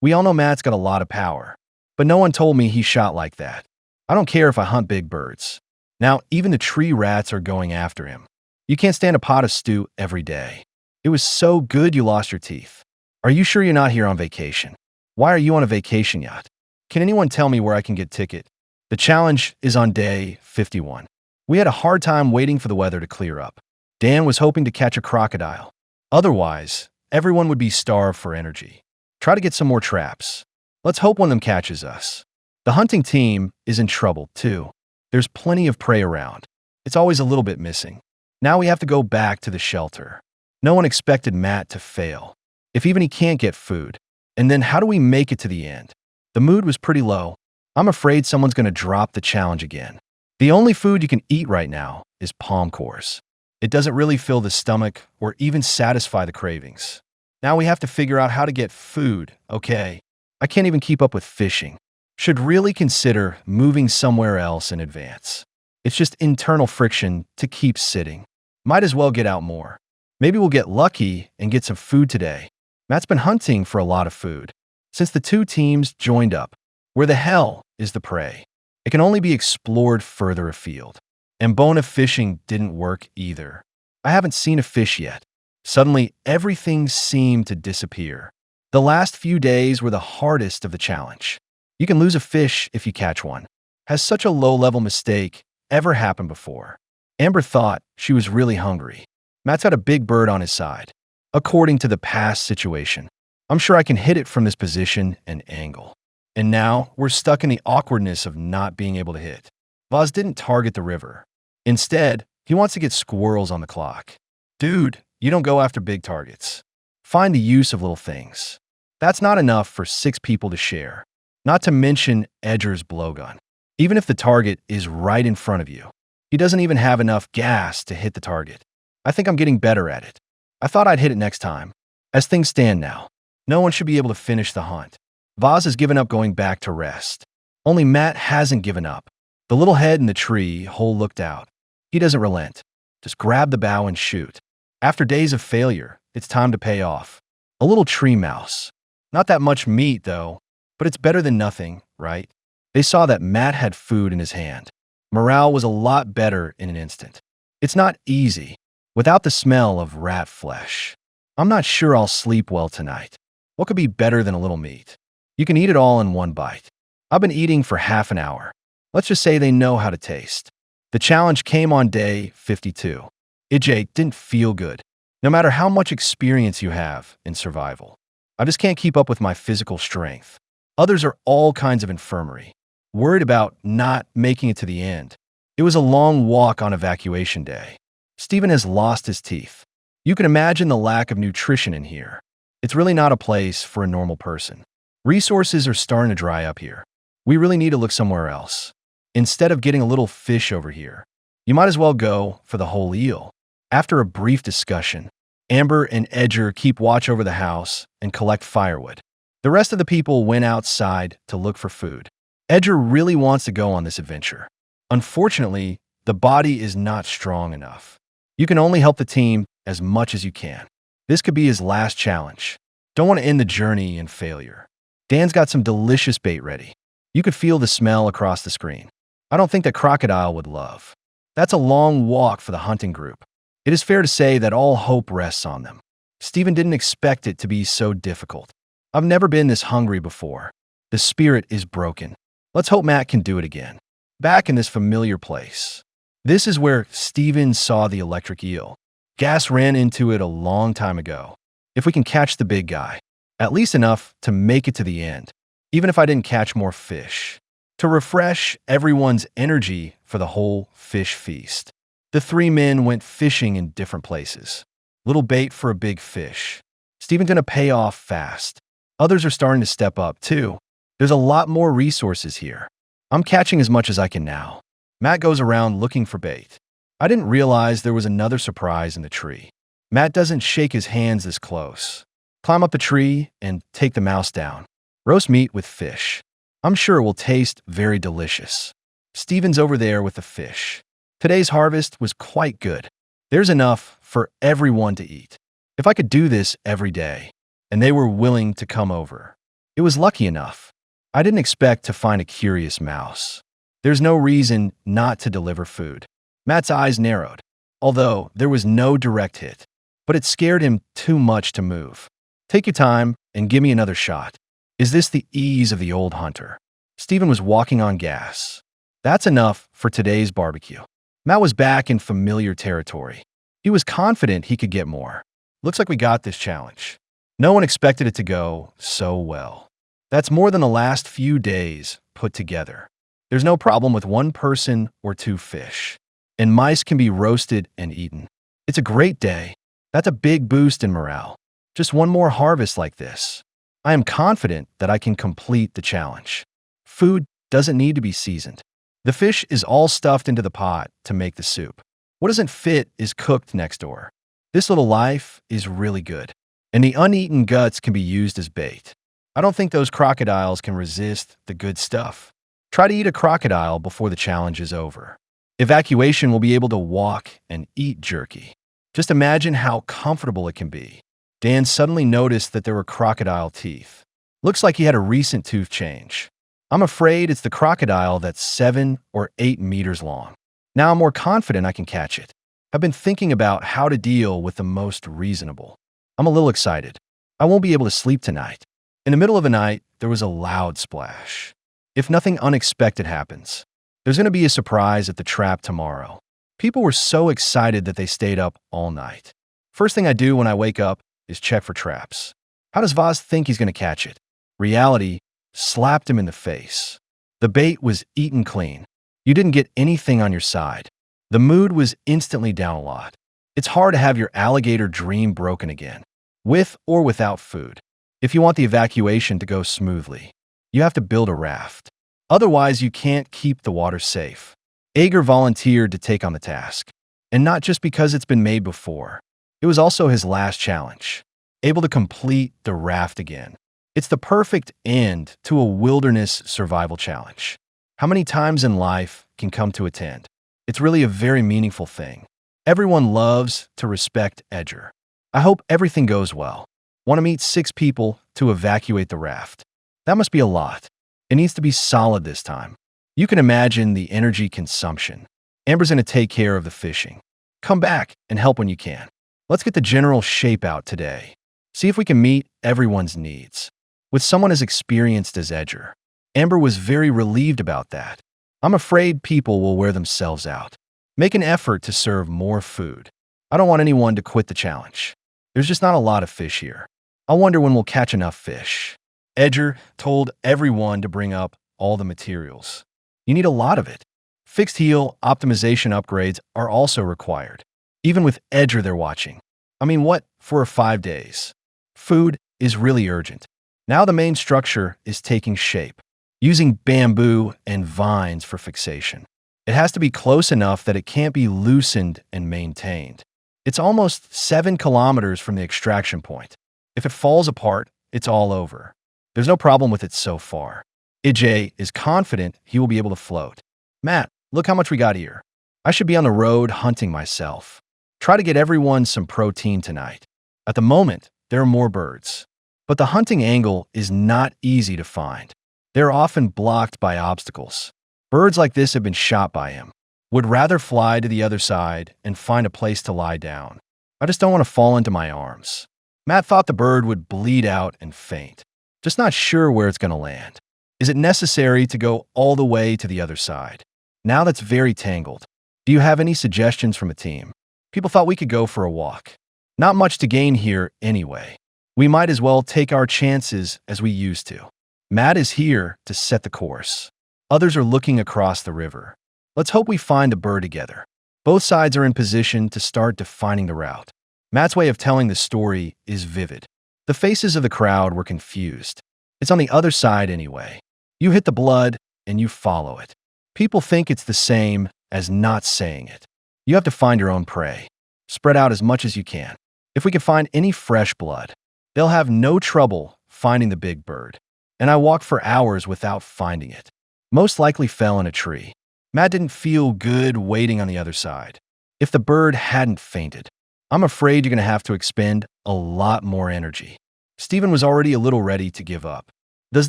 We all know Matt's got a lot of power, but no one told me he shot like that. I don't care if I hunt big birds. Now, even the tree rats are going after him. You can't stand a pot of stew every day. It was so good you lost your teeth. Are you sure you're not here on vacation? Why are you on a vacation yacht? Can anyone tell me where I can get a ticket? The challenge is on day 51. We had a hard time waiting for the weather to clear up. Dan was hoping to catch a crocodile. Otherwise, everyone would be starved for energy. Try to get some more traps. Let's hope one of them catches us. The hunting team is in trouble, too. There's plenty of prey around. It's always a little bit missing. Now we have to go back to the shelter. No one expected Matt to fail. If even he can't get food. And then how do we make it to the end? The mood was pretty low. I'm afraid someone's going to drop the challenge again. The only food you can eat right now is palm cores. It doesn't really fill the stomach or even satisfy the cravings. Now we have to figure out how to get food, okay? I can't even keep up with fishing. Should really consider moving somewhere else in advance. It's just internal friction to keep sitting. Might as well get out more. Maybe we'll get lucky and get some food today. Matt's been hunting for a lot of food. Since the two teams joined up, where the hell is the prey? It can only be explored further afield. And bona fishing didn't work either. I haven't seen a fish yet. Suddenly, everything seemed to disappear. The last few days were the hardest of the challenge. You can lose a fish if you catch one. Has such a low-level mistake ever happened before? Amber thought she was really hungry. Matt's got a big bird on his side. According to the past situation, I'm sure I can hit it from this position and angle. And now, we're stuck in the awkwardness of not being able to hit. Vaz didn't target the river. Instead, he wants to get squirrels on the clock. Dude, you don't go after big targets. Find the use of little things. That's not enough for 6 people to share. Not to mention Edger's blowgun. Even if the target is right in front of you, he doesn't even have enough gas to hit the target. I think I'm getting better at it. I thought I'd hit it next time. As things stand now, no one should be able to finish the hunt. Vaz has given up going back to rest. Only Matt hasn't given up. The little head in the tree hole looked out. He doesn't relent. Just grab the bow and shoot. After days of failure, it's time to pay off. A little tree mouse. Not that much meat, though, but it's better than nothing, right? They saw that Matt had food in his hand. Morale was a lot better in an instant. It's not easy without the smell of rat flesh. I'm not sure I'll sleep well tonight. What could be better than a little meat? You can eat it all in one bite. I've been eating for half an hour. Let's just say they know how to taste. The challenge came on day 52. It didn't feel good, no matter how much experience you have in survival. I just can't keep up with my physical strength. Others are all kinds of infirmary, worried about not making it to the end. It was a long walk on evacuation day. Stephen has lost his teeth. You can imagine the lack of nutrition in here. It's really not a place for a normal person. Resources are starting to dry up here. We really need to look somewhere else. Instead of getting a little fish over here, you might as well go for the whole eel. After a brief discussion, Amber and Edger keep watch over the house and collect firewood. The rest of the people went outside to look for food. Edger really wants to go on this adventure. Unfortunately, the body is not strong enough. You can only help the team as much as you can. This could be his last challenge. Don't want to end the journey in failure. Dan's got some delicious bait ready. You could feel the smell across the screen. I don't think the crocodile would love. That's a long walk for the hunting group. It is fair to say that all hope rests on them. Stephen didn't expect it to be so difficult. I've never been this hungry before. The spirit is broken. Let's hope Matt can do it again. Back in this familiar place. This is where Stephen saw the electric eel. Gas ran into it a long time ago. If we can catch the big guy, at least enough to make it to the end, even if I didn't catch more fish, to refresh everyone's energy for the whole fish feast. The 3 men went fishing in different places. Little bait for a big fish. Stephen's gonna pay off fast. Others are starting to step up too. There's a lot more resources here. I'm catching as much as I can now. Matt goes around looking for bait. I didn't realize there was another surprise in the tree. Matt doesn't shake his hands this close. Climb up the tree and take the mouse down. Roast meat with fish. I'm sure it will taste very delicious. Stephen's over there with the fish. Today's harvest was quite good. There's enough for everyone to eat. If I could do this every day, and they were willing to come over. It was lucky enough. I didn't expect to find a curious mouse. There's no reason not to deliver food. Matt's eyes narrowed, although there was no direct hit. But it scared him too much to move. Take your time and give me another shot. Is this the ease of the old hunter? Stephen was walking on gas. That's enough for today's barbecue. Matt was back in familiar territory. He was confident he could get more. Looks like we got this challenge. No one expected it to go so well. That's more than the last few days put together. There's no problem with one person or two fish. And mice can be roasted and eaten. It's a great day. That's a big boost in morale. Just one more harvest like this. I am confident that I can complete the challenge. Food doesn't need to be seasoned. The fish is all stuffed into the pot to make the soup. What doesn't fit is cooked next door. This little life is really good. And the uneaten guts can be used as bait. I don't think those crocodiles can resist the good stuff. Try to eat a crocodile before the challenge is over. Evacuation will be able to walk and eat jerky. Just imagine how comfortable it can be. Dan suddenly noticed that there were crocodile teeth. Looks like he had a recent tooth change. I'm afraid it's the crocodile that's 7 or 8 meters long. Now I'm more confident I can catch it. I've been thinking about how to deal with the most reasonable. I'm a little excited. I won't be able to sleep tonight. In the middle of the night, there was a loud splash. If nothing unexpected happens, there's going to be a surprise at the trap tomorrow. People were so excited that they stayed up all night. First thing I do when I wake up is check for traps. How does Vaz think he's going to catch it? Reality slapped him in the face. The bait was eaten clean. You didn't get anything on your side. The mood was instantly down a lot. It's hard to have your alligator dream broken again, with or without food. If you want the evacuation to go smoothly, you have to build a raft. Otherwise, you can't keep the water safe. Ager volunteered to take on the task, and not just because it's been made before. It was also his last challenge, able to complete the raft again. It's the perfect end to a wilderness survival challenge. How many times in life can come to its end? It's really a very meaningful thing. Everyone loves to respect Edger. I hope everything goes well. Want to meet 6 people to evacuate the raft. That must be a lot. It needs to be solid this time. You can imagine the energy consumption. Amber's going to take care of the fishing. Come back and help when you can. Let's get the general shape out today. See if we can meet everyone's needs. With someone as experienced as Edger, Amber was very relieved about that. I'm afraid people will wear themselves out. Make an effort to serve more food. I don't want anyone to quit the challenge. There's just not a lot of fish here. I wonder when we'll catch enough fish. Edger told everyone to bring up all the materials. You need a lot of it. Fixed heel optimization upgrades are also required. Even with Edger they're watching. I mean, what for 5 days? Food is really urgent. Now the main structure is taking shape, using bamboo and vines for fixation. It has to be close enough that it can't be loosened and maintained. It's almost 7 kilometers from the extraction point. If it falls apart, it's all over. There's no problem with it so far. Ij is confident he will be able to float. Matt, look how much we got here. I should be on the road hunting myself. Try to get everyone some protein tonight. At the moment, there are more birds. But the hunting angle is not easy to find. They're often blocked by obstacles. Birds like this have been shot by him. Would rather fly to the other side and find a place to lie down. I just don't want to fall into my arms. Matt thought the bird would bleed out and faint. Just not sure where it's going to land. Is it necessary to go all the way to the other side? Now that's very tangled. Do you have any suggestions from a team? People thought we could go for a walk. Not much to gain here anyway. We might as well take our chances as we used to. Matt is here to set the course. Others are looking across the river. Let's hope we find a bird together. Both sides are in position to start defining the route. Matt's way of telling the story is vivid. The faces of the crowd were confused. It's on the other side anyway. You hit the blood and you follow it. People think it's the same as not saying it. You have to find your own prey. Spread out as much as you can. If we can find any fresh blood, they'll have no trouble finding the big bird. And I walked for hours without finding it. Most likely fell in a tree. Matt didn't feel good waiting on the other side. If the bird hadn't fainted, I'm afraid you're going to have to expend a lot more energy. Stephen was already a little ready to give up. Does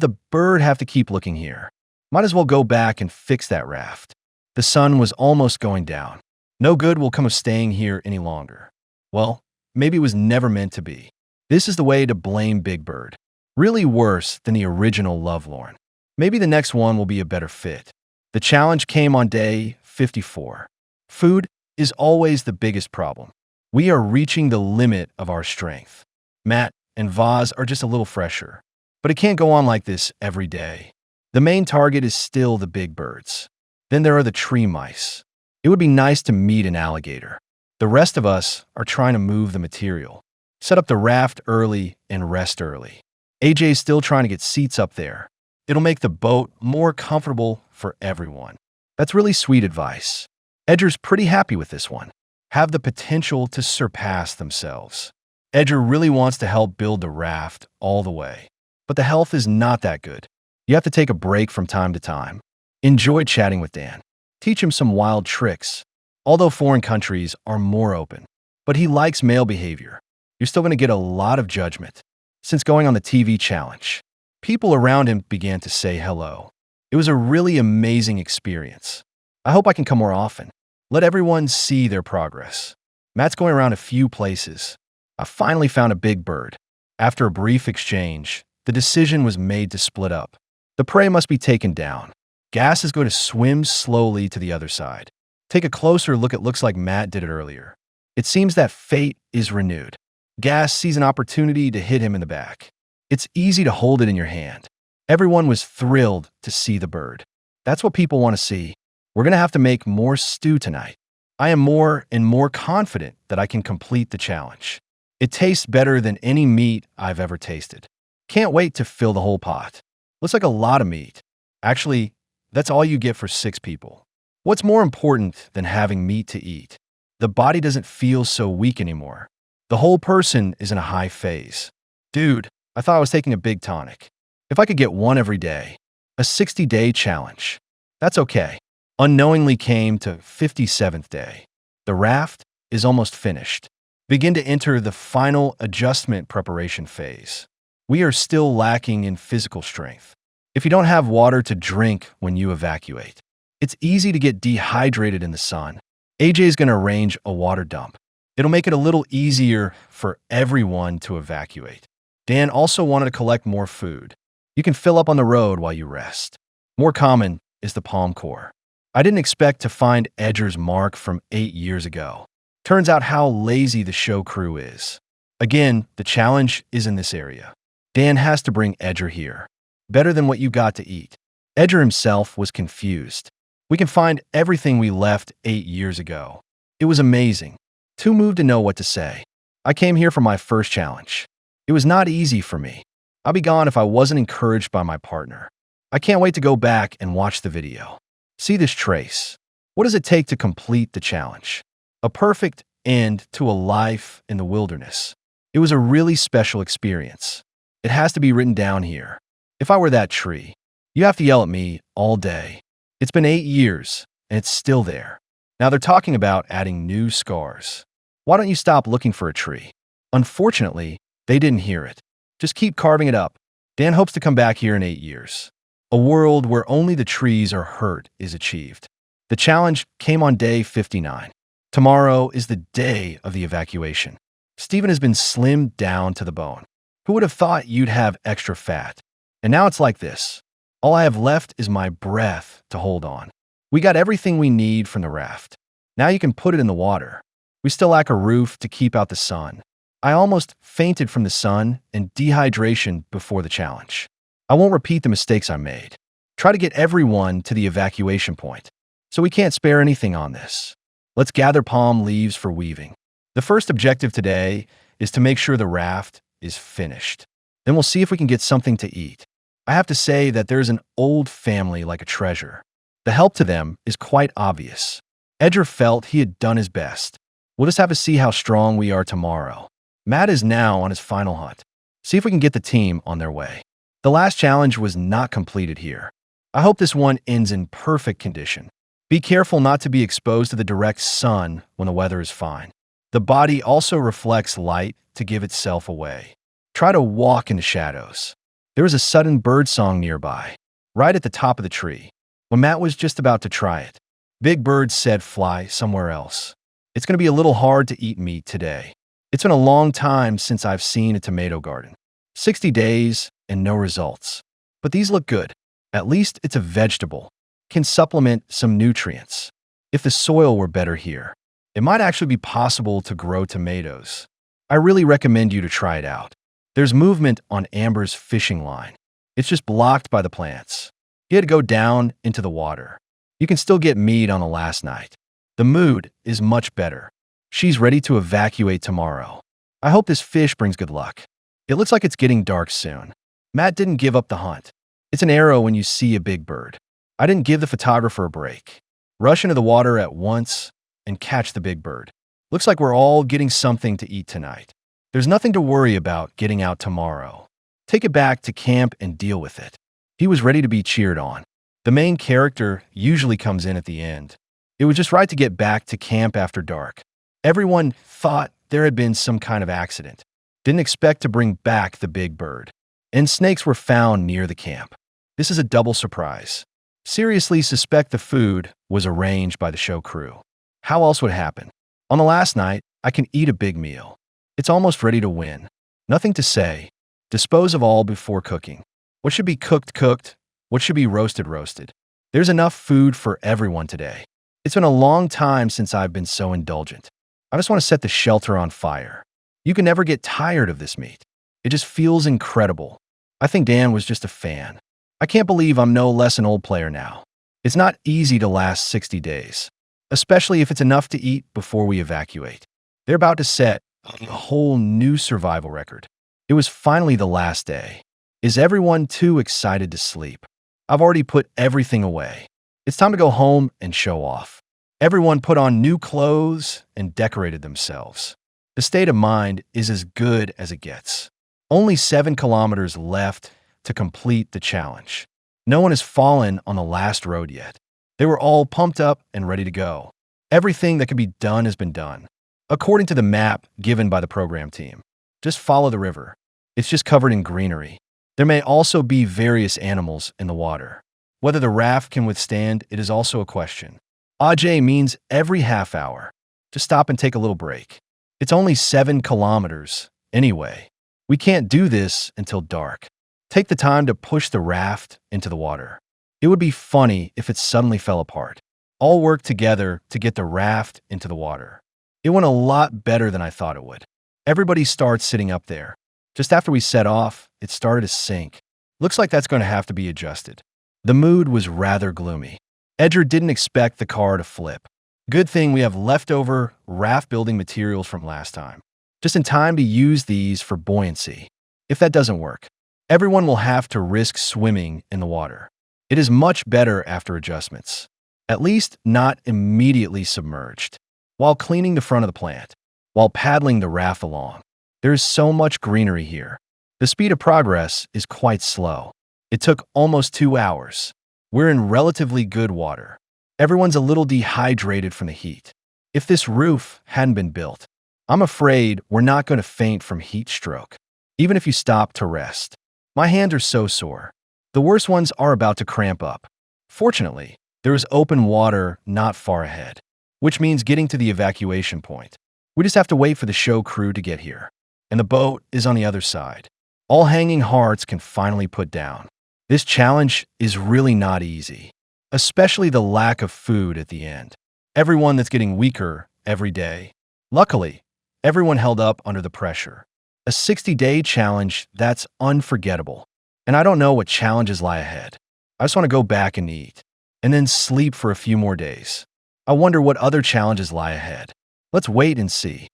the bird have to keep looking here? Might as well go back and fix that raft. The sun was almost going down. No good will come of staying here any longer. Well, maybe it was never meant to be. This is the way to blame Big Bird. Really worse than the original Lovelorn. Maybe the next one will be a better fit. The challenge came on day 54. Food is always the biggest problem. We are reaching the limit of our strength. Matt and Vaz are just a little fresher. But it can't go on like this every day. The main target is still the big birds. Then there are the tree mice. It would be nice to meet an alligator. The rest of us are trying to move the material. Set up the raft early and rest early. AJ's still trying to get seats up there. It'll make the boat more comfortable for everyone. That's really sweet advice. Edgar's pretty happy with this one. Have the potential to surpass themselves. Edgar really wants to help build the raft all the way. But the health is not that good. You have to take a break from time to time. Enjoy chatting with Dan. Teach him some wild tricks. Although foreign countries are more open. But he likes male behavior. You're still going to get a lot of judgment. Since going on the TV challenge, people around him began to say hello. It was a really amazing experience. I hope I can come more often. Let everyone see their progress. Matt's going around a few places. I finally found a big bird. After a brief exchange, the decision was made to split up. The prey must be taken down. Gas is going to swim slowly to the other side. Take a closer look. It looks like Matt did it earlier. It seems that fate is renewed. Gas sees an opportunity to hit him in the back. It's easy to hold it in your hand. Everyone was thrilled to see the bird. That's what people want to see. We're going to have to make more stew tonight. I am more and more confident that I can complete the challenge. It tastes better than any meat I've ever tasted. Can't wait to fill the whole pot. Looks like a lot of meat. Actually, that's all you get for 6 people. What's more important than having meat to eat? The body doesn't feel so weak anymore. The whole person is in a high phase. Dude, I thought I was taking a big tonic. If I could get one every day, a 60-day challenge. That's okay. Unknowingly came to 57th day. The raft is almost finished. Begin to enter the final adjustment preparation phase. We are still lacking in physical strength. If you don't have water to drink when you evacuate, it's easy to get dehydrated in the sun. AJ is going to arrange a water dump. It'll make it a little easier for everyone to evacuate. Dan also wanted to collect more food. You can fill up on the road while you rest. More common is the palm core. I didn't expect to find Edgar's mark from 8 years ago. Turns out how lazy the show crew is. Again, the challenge is in this area. Dan has to bring Edgar here. Better than what you got to eat. Edgar himself was confused. We can find everything we left 8 years ago. It was amazing. Too moved to know what to say. I came here for my first challenge. It was not easy for me. I'll be gone if I wasn't encouraged by my partner. I can't wait to go back and watch the video. See this trace. What does it take to complete the challenge? A perfect end to a life in the wilderness. It was a really special experience. It has to be written down here. If I were that tree, you have to yell at me all day. It's been 8 years, and it's still there. Now they're talking about adding new scars. Why don't you stop looking for a tree? Unfortunately, they didn't hear it. Just keep carving it up. Dan hopes to come back here in 8 years. A world where only the trees are hurt is achieved. The challenge came on day 59. Tomorrow is the day of the evacuation. Steven has been slimmed down to the bone. Who would have thought you'd have extra fat? And now it's like this. All I have left is my breath to hold on. We got everything we need from the raft. Now you can put it in the water. We still lack a roof to keep out the sun. I almost fainted from the sun and dehydration before the challenge. I won't repeat the mistakes I made. Try to get everyone to the evacuation point. So we can't spare anything on this. Let's gather palm leaves for weaving. The first objective today is to make sure the raft is finished. Then we'll see if we can get something to eat. I have to say that there's an old family like a treasure. The help to them is quite obvious. Edgar felt he had done his best. We'll just have to see how strong we are tomorrow. Matt is now on his final hunt. See if we can get the team on their way. The last challenge was not completed here. I hope this one ends in perfect condition. Be careful not to be exposed to the direct sun when the weather is fine. The body also reflects light to give itself away. Try to walk in the shadows. There was a sudden bird song nearby, right at the top of the tree. When Matt was just about to try it, Big Bird said, "Fly somewhere else. It's going to be a little hard to eat meat today. It's been a long time since I've seen a tomato garden. 60 days and no results. But these look good. At least it's a vegetable. Can supplement some nutrients. If the soil were better here, it might actually be possible to grow tomatoes. I really recommend you to try it out." There's movement on Amber's fishing line. It's just blocked by the plants. He had to go down into the water. You can still get meat on the last night. The mood is much better. She's ready to evacuate tomorrow. I hope this fish brings good luck. It looks like it's getting dark soon. Matt didn't give up the hunt. It's an arrow when you see a big bird. I didn't give the photographer a break. Rush into the water at once and catch the big bird. Looks like we're all getting something to eat tonight. There's nothing to worry about getting out tomorrow. Take it back to camp and deal with it. He was ready to be cheered on. The main character usually comes in at the end. It was just right to get back to camp after dark. Everyone thought there had been some kind of accident. Didn't expect to bring back the big bird. And snakes were found near the camp. This is a double surprise. Seriously suspect the food was arranged by the show crew. How else would it happen? On the last night, I can eat a big meal. It's almost ready to win. Nothing to say. Dispose of all before cooking. What should be cooked, cooked. What should be roasted, roasted. There's enough food for everyone today. It's been a long time since I've been so indulgent. I just want to set the shelter on fire. You can never get tired of this meat. It just feels incredible. I think Dan was just a fan. I can't believe I'm no less an old player now. It's not easy to last 60 days, especially if it's enough to eat before we evacuate. They're about to set a whole new survival record. It was finally the last day. Is everyone too excited to sleep? I've already put everything away. It's time to go home and show off. Everyone put on new clothes and decorated themselves. The state of mind is as good as it gets. Only 7 kilometers left to complete the challenge. No one has fallen on the last road yet. They were all pumped up and ready to go. Everything that can be done has been done, according to the map given by the program team. Just follow the river. It's just covered in greenery. There may also be various animals in the water. Whether the raft can withstand it is also a question. Aj means every half hour. Just stop and take a little break. It's only 7 kilometers anyway. We can't do this until dark. Take the time to push the raft into the water. It would be funny if it suddenly fell apart. All work together to get the raft into the water. It went a lot better than I thought it would. Everybody starts sitting up there. Just after we set off, it started to sink. Looks like that's going to have to be adjusted. The mood was rather gloomy. Edgar didn't expect the car to flip. Good thing we have leftover raft building materials from last time. Just in time to use these for buoyancy. If that doesn't work, everyone will have to risk swimming in the water. It is much better after adjustments. At least not immediately submerged. While cleaning the front of the plant, while paddling the raft along. There is so much greenery here. The speed of progress is quite slow. It took almost 2 hours. We're in relatively good water. Everyone's a little dehydrated from the heat. If this roof hadn't been built, I'm afraid we're not going to faint from heat stroke, even if you stop to rest. My hands are so sore. The worst ones are about to cramp up. Fortunately, there is open water not far ahead, which means getting to the evacuation point. We just have to wait for the show crew to get here. And the boat is on the other side. All hanging hearts can finally put down. This challenge is really not easy, especially the lack of food at the end. Everyone that's getting weaker every day. Luckily, everyone held up under the pressure. A 60-day challenge that's unforgettable. And I don't know what challenges lie ahead. I just want to go back and eat, and then sleep for a few more days. I wonder what other challenges lie ahead. Let's wait and see.